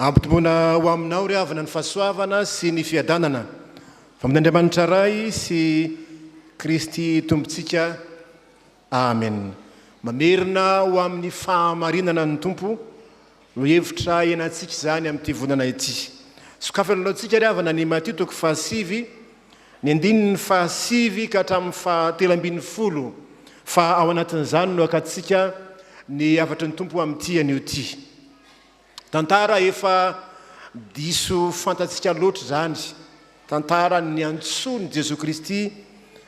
Ampitomboana ho aminao ry havana ny fahasoavana sy ny fiadanana. Famin'Andriamanitra ray sy Kristy tompontsika. Amen. Mamerina ho amin'ny fahamarinana ny Tompo no hevitra ianantsika izany amin'ity vonana ity. Sokafananaontsika ry havana ny Matio toko 7, ny andininy 7 ka hatramin'ny 17 fa ao anatin'izany no akatsika ny afatry ny Tompo amin'ity anio ity. Tantara efa diso fantatsika loatra zany. Tantara niantsoany Jesoa Kristy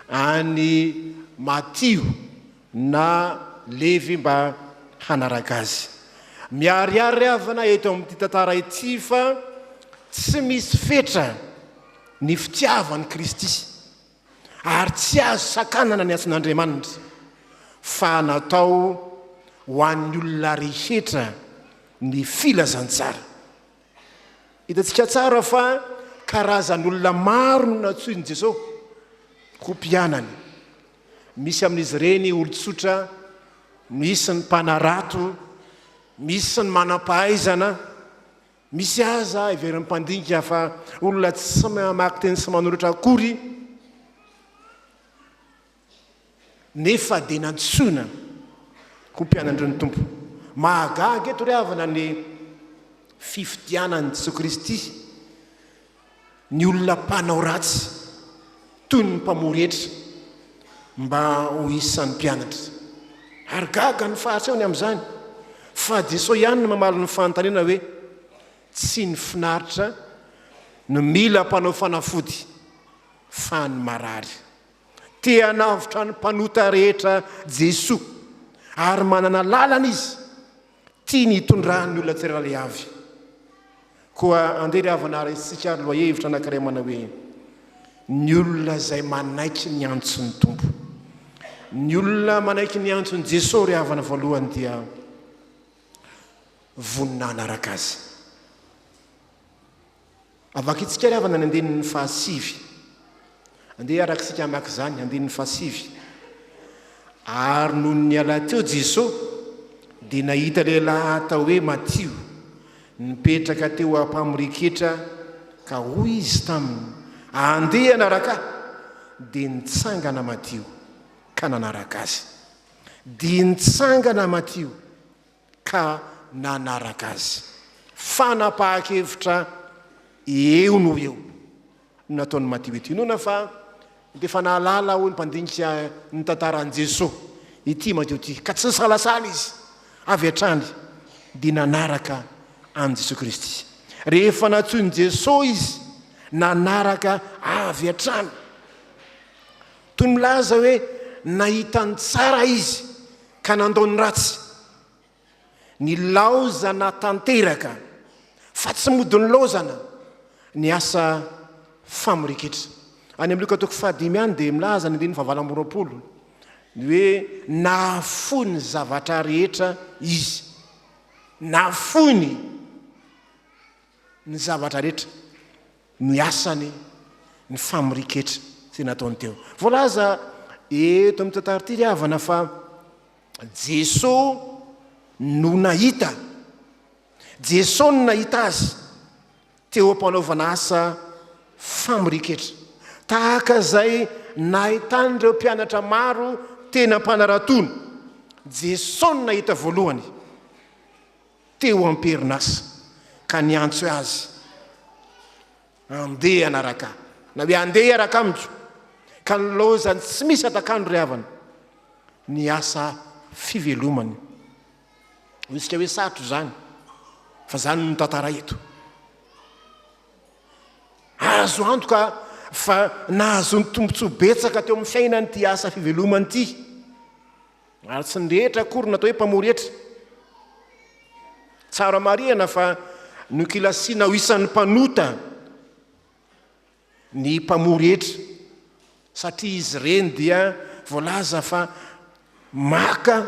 any Matio na levy mba hanaraka azy. Miariary havana eto amin'ity tantara ity fa tsy misy fetra ny fitiavan'i Kristy ary tsy azo sakanana ny antsin'Andriamanitra fa natao ho an'ny olona rehetra ny filazantsara. Hitantsika tsara fa karazan'olona maro no natsoiny Jesoa ho mpianany. Misy amin'izy ireny olon-tsotra, misy ny mpanarato, misy ny manam-pahaizana, misy aza ivery mpandinika fa olona tsy mamaky teny sy manoratra akory nefa dia nantsoina ho mpianandreo ny Tompo. Mahagaga eto ry havana ny fifidianan'i Jesoa Kristy ny olona mpanao ratsy toy ny mpamorietra mba ho isan'ny mpianatra. Ary gaga ny fahatrehony amin'izany fa Jesoa ihany no mamaly ny fanontaniana hoe tsy ny finaritra no mila mpanao fanafody fa ny marary. Te hanavotra ny mpanota rehetra Jesoa ary manana lalana izy tia nitondrany olona tsirairay avy. Koa andery havana raisika loha hevitra anankiray manao hoe ny olona izay manaiky ny antson'ny Tompo. Ny olona manaiky ny antson'ny Jesoa ry havana voalohany dia vonina hanaraka azy. Avakitsika ry havana ny andininy 7. Andeha arakitsika hamaky izany, andininy 7. Ary noho ny ala teo Jesoa dia nahita lehilahy atao hoe Matio nipetraka teo am-pamorian-ketra ka hoy izy taminy, andeha hanaraka ahy. Dia nitsangana Matio ka nanaraka azy. Dia nitsangana Matio ka nanaraka azy. Fanapahan-kevitra eo no eo nataon'i Matio ity. Nona fa dia fa nahalala ho ny mpandinika ny tantaran'i Jesoa ity Matio ity ka tsy nisalasala izy avy hatrany dia nanaraka amin'i Jesoa Kristy. Rehefa natsoiny Jesoa izy nanaraka avy hatrany. Toy milaza hoe nahitany tsara izy ka nandao ny ratsy. Ny laozana tanteraka fa tsy mody ny laozana ny asa famorian-ketra. Any amin'ny Luka toko 5 dia milaza ny 19 ny hoe nahafony zavatra rehetra izy. Nahafony ny zavatra rehetra ny asany ny famorian-ketra izay nataony teo. Voalaza eto amin'ny tantara ity ry havana fa Jesoa no nahita. Jesoa no nahita azy teo am-panaovana asa famorian-ketra. Tahaka izay nahitan'ireo mpianatra maro tena mpanaratono. Jesoa no nahita voalohany teo am-perinasa ka niantso azy andeha hanaraka na hoe andeha hiaraka amiko ka nilaozany tsy misy atakandro ry havana ny asa fivelomany. Isika hoe satro zany fa zany no tantara eto. Azo antoka fa nahazo ny tombontsoa betsaka teo amin'ny fiainany ty asa fivelomany ity. Ary tsy ny rehetra akory natao hoe mpamorietra. Tsara marihana fa nokilasiana ho isan'ny mpanota ny mpamorietra satria izy ireny dia voalaza fa maka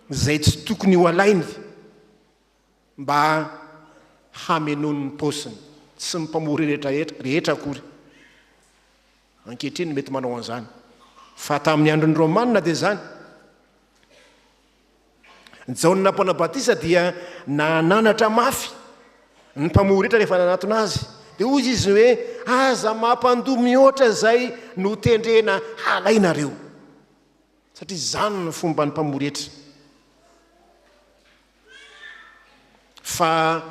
izay tsy tokony ho alainy mba hamenony ny paosiny, tsy mpamory rehetra akory. Ankehitriny mety manao an'izany fa tamin'ny andron'ny Romanina dia zany. Jaona Mpanabatisa dia nananatra mafy ny mpamoretra rehefa nanatona azy dia ozy izy hoe aza mampandoa mihoatra zay no tendrena halainareo satria zany ny fomba ny mpamoretra fa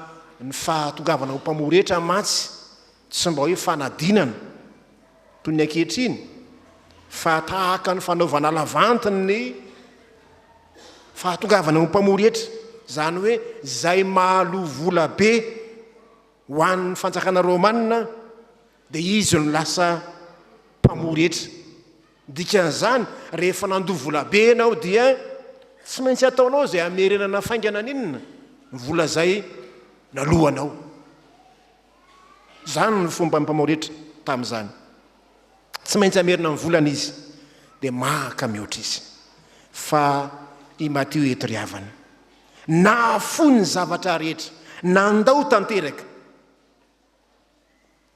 ny fahatongavana ho mpamoretra matsy tsy mba hoe fanadinana toy ny ankehitriny fa tahaka ny fanaovana lavantiny ny fahatongavana ho mpamoretra zany hoe zay mahalovola be ho an'ny fanjakana romanina dia izy no lasa mpamoretra dikan'izany rehefa nandoa vola be anao dia tsy maintsy ataonao zay Mamerina nafaingana ninona vola zay nalohanao zany ny fomba mpamoretra tamin'izany tsy maintsy Mamerina ny volana izy dia maka mihoatra izy fa i Matio eto ry havana na fony zavatra rehetra nandao tanteraka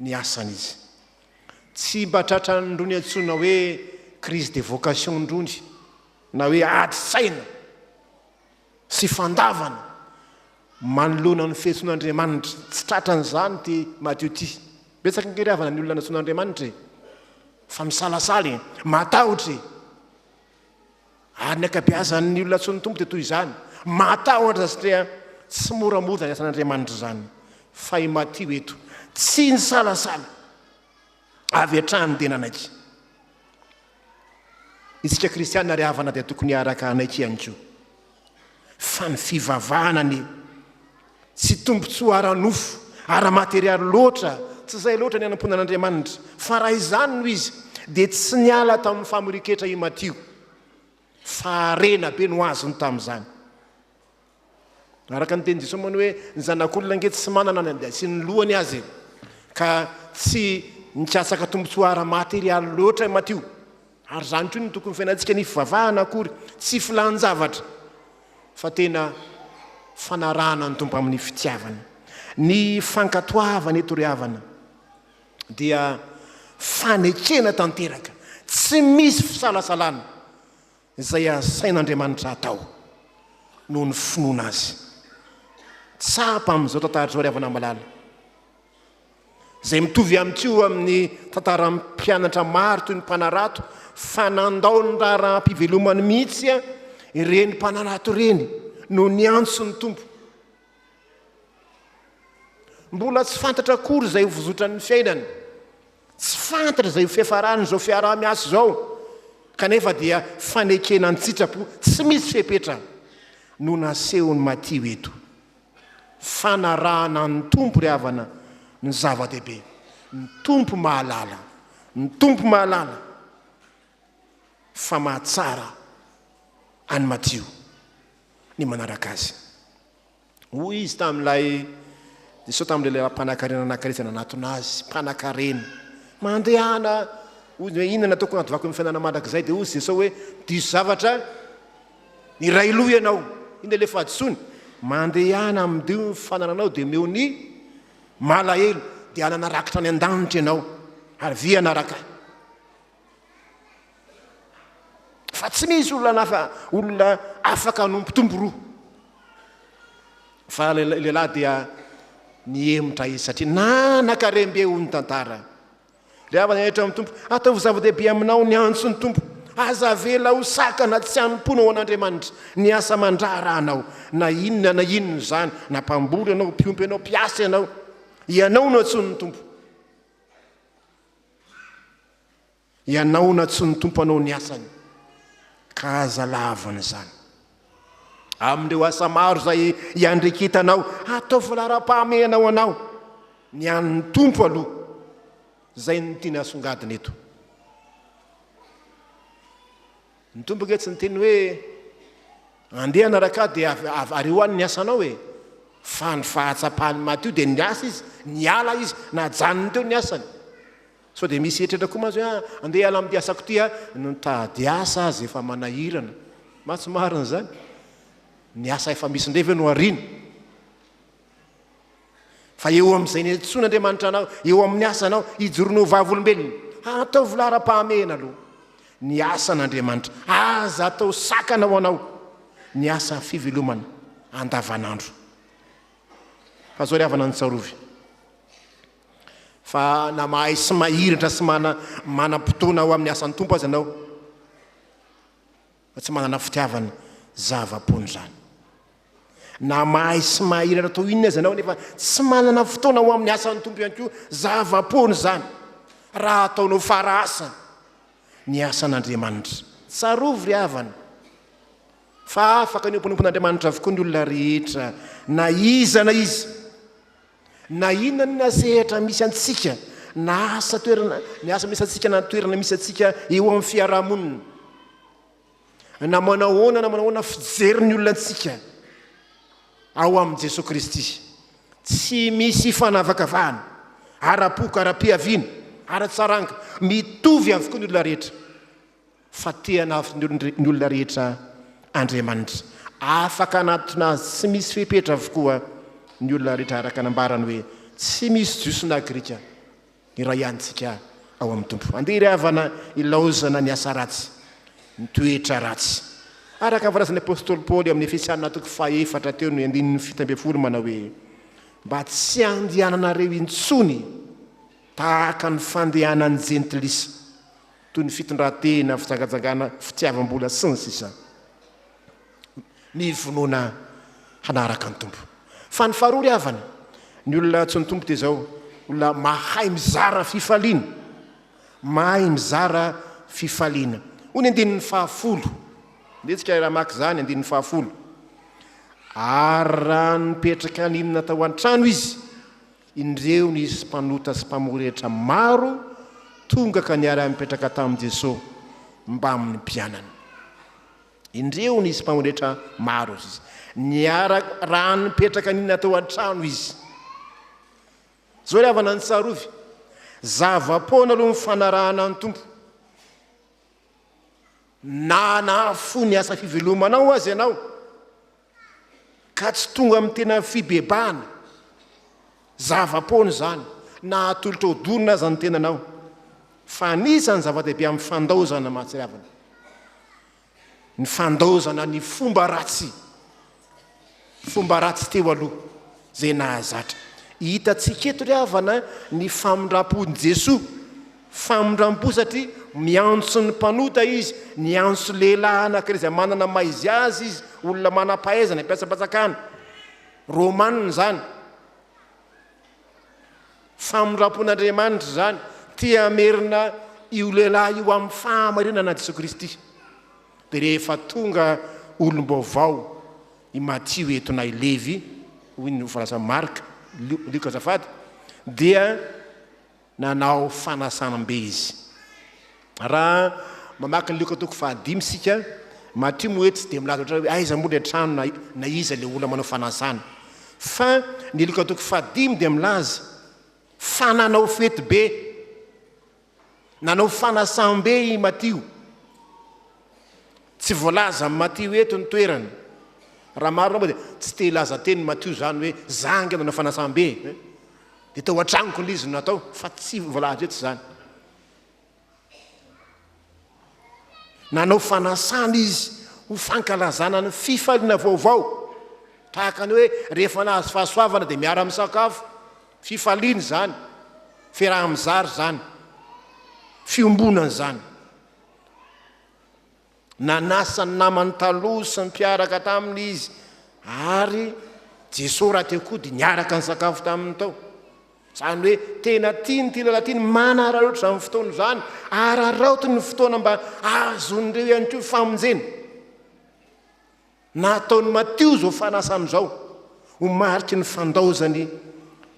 ny asany izy tsy mba tratra ndrony antsoina hoe crise de vocation ndrony na hoe adi-saina sy fandavana manoloana ny fiantsoan'Andriamanitra tsy tratran'izany ty Matio ty betsaka ngery havana ny olona natsoan'Andriamanitra fa misalasaly matahotra ary ny akabeazan'ny olona tsoan'ny Tompo dia toy izany matahotra satria tsy moramora ny asan'Andriamanitra zany fa i Matio eto tsy ny salasala avy hatrany dia nanaiky isika kristianina ry havana dia tokony araka anaiky ihany koa fa ny fivavahana ny tsy tombontsoa ara-nofo ara-materialy loatra tsy zay loatra ny anam-ponan'Andriamanitra fa raha izany no izy dia tsy niala tamin'ny fahamarinana i Matio fa arena be no azony tamin'izany araka ny teny Jesoa moa hoe ny zanak'olona nge tsy manana ny sy ny lohany azy ka tsy nitsatsaka tombontsoa ara-materialy loatra Matio ary zany koa ny tokony fiainantsika ny fivavahana akory tsy filan-javatra fa tena fanarahana ny Tompo amin'ny fitiavana ny fankatoavana eto ry havana dia fanekena tanteraka tsy misy fisalasalana izay asain'Andriamanitra atao noho ny finoana azy tsapa amin'izao tantara zao ry havana malala zay mitovy amin'tio amin'ny tantaram-pianatra maro toy ny mpanarato fa nandao ny raharam-pivelomany mihitsy ireny mpanarato reny no niantso ny Tompo mbola tsy fantatra akory zay vozotran'ny fiainany tsy fantatra zay fiafarany zao fiarah-miaso zao kanefa dia fanekena ny tsitrapo tsy misy fepetra no nasehony Matio eto fanarahana ny Tompo ry havana ny zava-dehibe ny Tompo mahalala fa mahatsara any Matio ny manaraka azy hoy izy tamin'ilay Jesoa tamin'ilay mpanakarena anankiray nanatona azy mpanakarena mandehana hoe inona nataoko anatovako amin'ny fiainana mandrakizay dia ozy Jesoa hoe diso zavatra ny ray loha ianao iny le fahadisony mandehana amin'dio fanananao dia meo ny malahelo dia ananarakitra ny an-danitra ianao ary vi anaraka fa tsy misy olona afaka hanompotompo roa fa lehilahy dia niemotra izy satria nanakarembe ho ny tantara le havana etra amin'ny Tompo ataovy zava-dehibe aminao ny antso ny Tompo aza vela ho sakana tsy hanompoana ho an'Andriamanitra ny asa mandraranao na inona zany na mpamboly ianao mpiompy ianao mpiasa ianao no antsony ny Tompo ianao no antsony ny Tompo anao ny asany ka aza lavana zany amin'ireo asa maro zay iandrekitanao ataovy lara-pahamehanao anao ny an'ny Tompo aloha zay ny tiana asongadina eto ny Tompo ke tsy nyteny hoe andeha anaraka dia areo any ny asanao fa ny fahatsapahany Matio dia niasa izy niala izy najanony teo ny asany so dia misy etratra koa mazy hoe andeha ala amin'ny asako ty notady asa azy efa manahirana matsy marina zany ny asa efa misy ndrevy no arina fa eo amin'izay ny antsoin'Andriamanitra anao eo amin'ny asanao hijoronao vavolombelona ataovy lara-pahamehana aloha ny asan'Andriamanitra aza atao sakana ho anao ny asa fivelomana andavanandro fa zao ry havana ny tsarovy fa na mahay sy mahiratra sy manam-potoana ao amin'ny asan'ny tompo azy ianao fa tsy manana fitiavana zava-pony zany na mahay sy mahiratra toy inona azy ianao nefa tsy manana fotoana ao amin'ny asan'ny tompo ihany koa zava-pony zany raha ataonao farasa ny asan'Andriamanitra tsarovy ry havana fa afaka ny omponompon'Andriamanitra avokoa ny olona rehetra na iza na izy na inona ny nasehatra misy antsika na asa toerana ny asa misy antsika na toerana misy antsika eo amin'ny fiarahamonina na manahoana na manahoana fijerin'ny olona antsika ao amin'ny Jesoa Kristy tsy misy fanavakavahana ara-poko ara-piaviana ara-tsaranga mitovy avokoa ny olona rehetra fa tehanavy ny olona rehetra Andriamanitra afaka anatina tsy misy fepetra avokoa ny olona rehetra araka nambarany hoe tsy misy jiosy na grika ny raha iantsika ao amin'ny tompo andeha ry havana ilaozana ny asa ratsy ny toetra ratsy araka varazan'ny apôstôly Paoly amin'ny Efesianina toko 4 teo no 7 manao hoe mba tsy andehananareo intsony tahaka ny fandehanan'ny jentilisa toy ny fitondran-tena fijangajangana fitiavam-bola sy ny sisa mivonoana hanaraka ny tompo fa ny faharoa ry havana ny olona tsy ny tompo dia zao olona mahay mizara fifaliana mahay mizara fifaliana hoy ny 10 ndetsika raha maky zany 10 ary nipetraka niny natao an-trano izy indreo nisy mpanota sy mpamoritra maro tonga ka niara-nipetraka tamin'i Jesoa mbamin'ny mpianana indreo nisy mpamoritra maro izy raha nipetraka niny natao an-trano izy zao ry havana ny tsarovy zava-pona aloha mifanarahana ny tompo na fo ny asa fivelomanao azy ianao ka tsy tonga amin'ny tena fibebahana zava-pony zany na atolotra odorina azy ny tenanao fa anisany zava-dehibe amin'ny fandaozana mahatsiravana ny fandaozana ny fomba ratsy teo aloha zay nahazatra hitatsika eto ry havana ny famindram-pon'i Jesoa famindram-po satria miantso ny mpanota izy niantso lehilahy anankiray izay manana maizy azy izy olona manam-pahaizana mpiasa-patsakana romanina zany famindram-pon'Andriamanitra zany tia Mamerina io lehilahy io amin'ny fahamarinana Jesoa Kristy dia rehefa tonga olom-baovao i Matio eto na i Levi hoy ny falasa Marka Luka azafady dia nanao fanasanam-be izy raha mamaky ny Luka toko 5 sika Matio moa eto tsy dia milaza oatra hoe aiza moa le trano na iza le olona manao fanasana fa ny Luka toko 5 dia milaza fa nanao fety be nanao fanasam-be i Matio tsy voalaza amin'ny Matio eto ny toerany raha maro moa dia tsy te hilaza teny Matio zany hoe zangy nanao fanasam-be dia tao an-tranoko ny izy natao fa tsy voalaza eto zany nanao fanasana izy ho fankalazana ny fifaliana vaovao tahaka ny hoe rehefa nahazo fahasoavana dia miara misakafo fifaliana zany fiaraha-mizary zany fiombonana zany nanasa ny namany taloha sy ny mpiaraka taminy izy ary Jesoa raha teo koa dia niaraka ny sakafo taminy tao zany hoe tena tiany ty lala tiany manararoatra zany fotoana zany araraoty ny fotoana mba azon'ireo ihany koa famonjena nataon'i Matio zao fanasany zao ho mariky ny fandaozany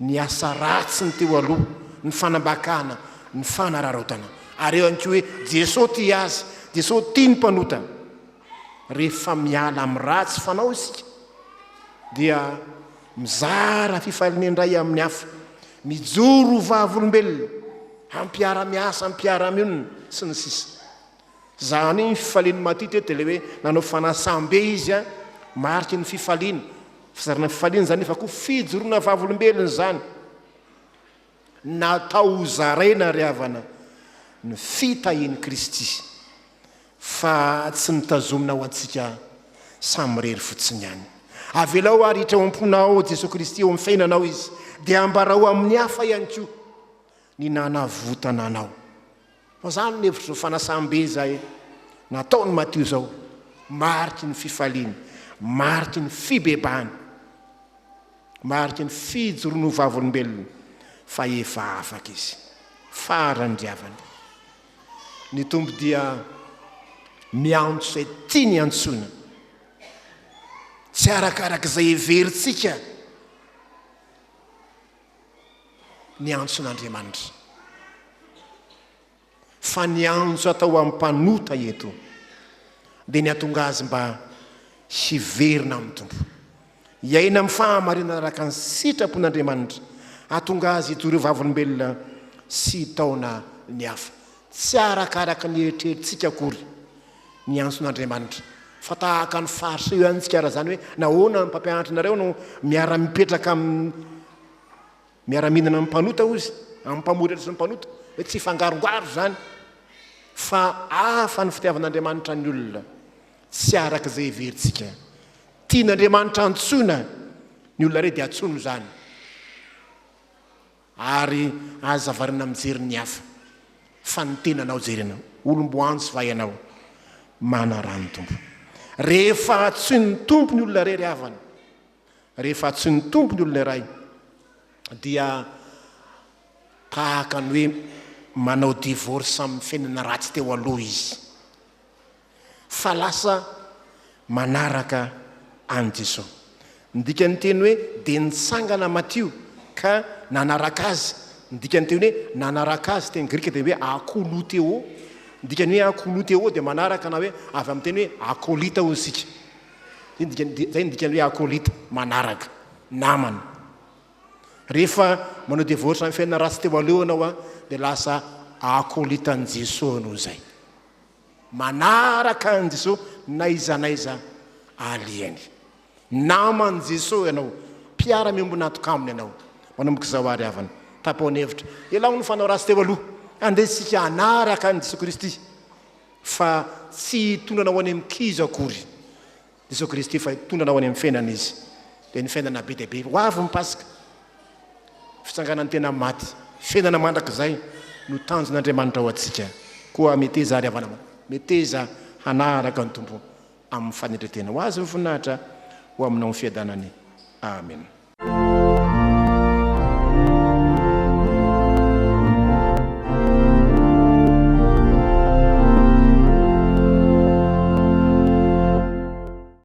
ny asa ratsy ny teo aloha ny fanambakana ny fanararaotana ary eo ihany koa hoe Jesoa ty azy Jesoa tia ny mpanota rehefa miala amin'ny ratsy fanao isika dia mizara fifaliana-ndray amin'ny hafa mijoro vavolombelona ampiara-miasa ampiara-mionina sy ny sisa zany ny fifaliany Matio teto le hoe nanao fanasam-be izy a mariky ny fifaliana fizarana fifaliana zany efa koa fijoroana vavolombelona zany natao zaraina ry havana ny fitahiany Kristy fa tsy nitazomina ho antsika samy rery fotsiny ihany avelao ary hitraomponao Jesoa Kristy eo amin'ny fiainanao izy dia ambarao amin'ny hafa ihany koa ny nanavotana anao. Fa zany ny hevitra fanasam-be zay nataon'i Matio zao mariky ny fifaliany, mariky ny fibebany, mariky ny fijorono vavolombelona fa efa afaka izy farandriavany. Ny Tompo dia miantso zay tia niantsoana, tsy arakarak'izay heverintsika niantson'Andriamanitra, fa niantso atao amin'ny mpanota eto dia niatonga azy mba hiverina amin'ny Tompo, iaina amin'ny fahamarinana araka ny sitrapon'Andriamanitra, atonga azy hitory vavolombelona sy taona ny hafa. Tsy arakaraka ny eritreritsika akory niantson'Andriamanitra, fa tahaka ny faritra eo antsika ara zany hoe nahoana ny mpampianatrinareo no miara-nipetraka amin'ny miara-minana amin'ny mpanota ozy, am-pamorian-ketra sy ny mpanota, hoe tsy fangarongaro zany, fa afa ny fitiavan'Andriamanitra ny olona, tsy arak'izay heverintsika. Tian'Andriamanitra antsoina ny olona re dia antsono zany, ary azavarina mijery ny hafa, fa ny tenanao jerenao, olomboantsy va ianao manarany Tompo. Rehefa antsoin'ny Tompo ny olona rery havana, rehefa antsoin'ny Tompo ny olona iray dia tahaka ny hoe manao divorce amin'ny fiainana ratsy teo aloha izy, fa lasa manaraka an Jesoa. Ndika ny teny hoe dia nitsangana Matio ka nanaraka azy. Ndika ny teny hoe nanaraka azy teny grika dia hoe akoloteo. Ndika ny hoe akoloteo dia manaraka na hoe avy amin'ny teny hoe akolita ho isika. Zay ndika ny hoe akolita, manaraka, namana. Rehefa manao divorce amin'ny fiainana ratsy teo aloha anao dia lasa akolitan'i Jesoa anao zay, manaraka an Jesoa naizanaiza aliany, naman'i Jesoa ianao, mpiara-miombonatoka aminy ianao. Manomboka zao ary havana tapaony hevitra elao no fanao ratsy teo aloha, andesika anaraka an Jesoa Kristy, fa tsy hitondranao any amin'ny kizo akory Jesoa Kristy, fa hitondranao any amin'ny fiainana izy, dia ny fiainana be dia be ho avy mipasika fitsanganany tena maty, fiainana mandrak'izay no tanjon'Andriamanitra ao atsika. Koa meteza ary havana, meteza hanaraka ny Tompo amin'ny fanetretena ho azy ny voninahitra ho aminao ny fiadanany. Amen.